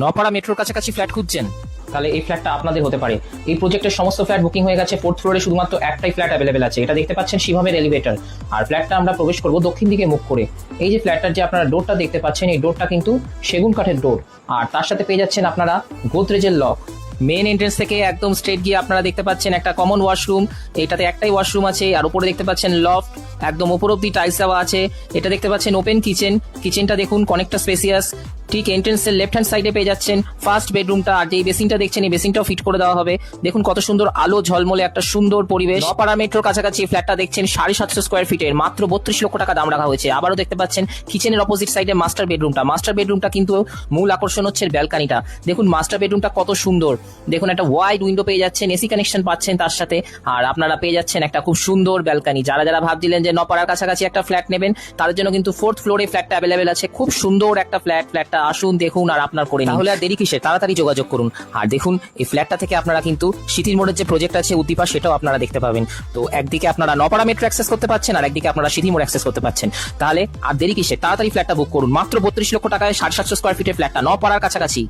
নপাড়া মেট্রোর কাছাকাছি ফ্ল্যাট খুঁজছেন? তাহলে এই ফ্ল্যাটটা আপনাদের হতে পারে। এই প্রজেক্টের সমস্ত ফ্ল্যাট বুকিং হয়ে গেছে। 4th ফ্লোরে শুধুমাত্র একটাই ফ্ল্যাট অ্যাভেলেবেল আছে। এটা দেখতে পাচ্ছেন শিভামের এলিভেটর। আর ফ্ল্যাটটা আমরা প্রবেশ করব দক্ষিণ দিকে মুখ করে। এই যে ফ্ল্যাটটার যে আপনারা ডোরটা দেখতে পাচ্ছেন, এই ডোরটা কিন্তু সেগুন কাঠের ডোর। আর তার সাথে পেয়ে যাচ্ছেন আপনারা গোদরেজের লক। মেন এন্ট্রেন্স থেকে একদম স্ট্রেট গিয়ে আপনারা দেখতে পাচ্ছেন একটা কমন ওয়াশরুম। এটাতে একটাই ওয়াশরুম আছে। আর উপরে দেখতে পাচ্ছেন লফট, একদম উপর অব্দি টাইলস দেওয়া আছে। এটা দেখতে পাচ্ছেন ওপেন কিচেন। কিচেনটা দেখুন অনেকটা স্পেসিয়াস। ঠিক এন্ট্রেন্সের লেফট হ্যান্ড সাইডে পেয়ে যাচ্ছেন ফার্স্ট বেডরুমটা। আর যে বেসিনটা দেখছেন, এই বেসিনটাও ফিট করে দেওয়া হবে। দেখুন কত সুন্দর আলো ঝলমলে একটা সুন্দর পরিবেশ। নপাড়া মেট্রোর কাছাকাছি ফ্ল্যাটটা দেখছেন 750 স্কোয়ার ফিটের, মাত্র 32 লক্ষ টাকা দাম রাখা হয়েছে। আবারও দেখতে পাচ্ছেন কিচেনের অপোজিট সাইডে মাস্টার বেডরুমটা। মাস্টার বেডরুমটা কিন্তু মূল আকর্ষণ হচ্ছে ব্যালকানিটা। দেখুন মাস্টার বেডরুমটা কত সুন্দর। দেখুন একটা ওয়াইড উইন্ডো পেয়ে যাচ্ছেন, এসি কানেকশন পাচ্ছেন তার সাথে। আর আপনারা পেয়ে যাচ্ছেন একটা খুব সুন্দর ব্যালকানি। যারা যারা ভাবছিলেন যে নপাড়ার কাছাকাছি একটা ফ্ল্যাট নেবেন, তাদের জন্য কিন্তু 4th ফ্লোরে ফ্ল্যাটটা অ্যাভেলেবেল আছে। খুব সুন্দর একটা ফ্ল্যাটটা আসুন দেখুন আর আপনার করে নিন। তাহলে আর দেরি কিসে, তাড়াতাড়ি যোগাযোগ করুন। আর দেখুন এই ফ্ল্যাটটা থেকে আপনারা কিন্তু সিটির মোড়ের যে প্রজেক্ট আছে উদ্দীপা, সেটাও আপনারা দেখতে পাবেন। তো একদিকে আপনারা নপাড়া মেট্রো অ্যাক্সেস করতে পাচ্ছেন, আর একদিকে আপনারা সিটি মোড় অ্যাক্সেস করতে পাচ্ছেন। তাহলে আর দেরি কিসে, তাড়াতাড়ি ফ্ল্যাটটা বুক করুন। মাত্র 32 লক্ষ টাকায় 750 স্কোয়ার ফিটের ফ্ল্যাটটা নপাড়ার কাছাকাছি।